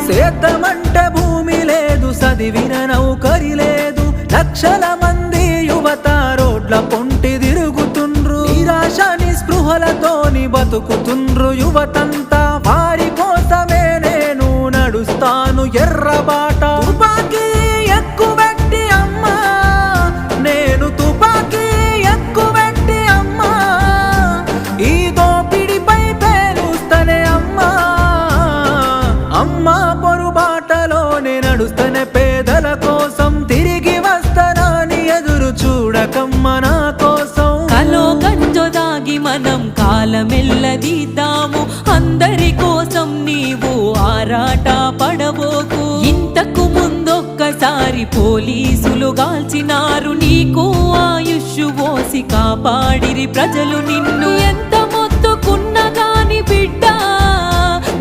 సేద్యమంటే భూమి లేదు, చదివిన నౌకరి లేదు, లక్షల మంది యువత రోడ్ల పొంటి తిరుగుతుండ్రు, నిరాశ నిస్పృహలతోని బతుకుతుండ్రు యువతంతా. వారి కోసమే నేను నడుస్తాను ఎర్రబాట. తుపాకీ ఎక్కుబెట్టి అమ్మా, నేను తుపాకీ ఎక్కుబెట్టి అమ్మా, ఈ దోపిడిపై పేలుస్తనే అమ్మా. అమ్మా పొరుబాటలోనే నడుస్తనే పేదల కోసం, తిరిగి వస్తానని ఎదురు చూడకమ్మ నా కోసం. కలో గంజో దాగి మనం కాలమెల్లదీద్దాము, అందరి కోసం నీవు ఆరాట పడబోకు. ఇంతకు ముందొక్కసారి పోలీసులు గాల్చినారు, నీకు ఆయుష్ పోసి కాపాడిరి ప్రజలు నిన్ను. ఎంత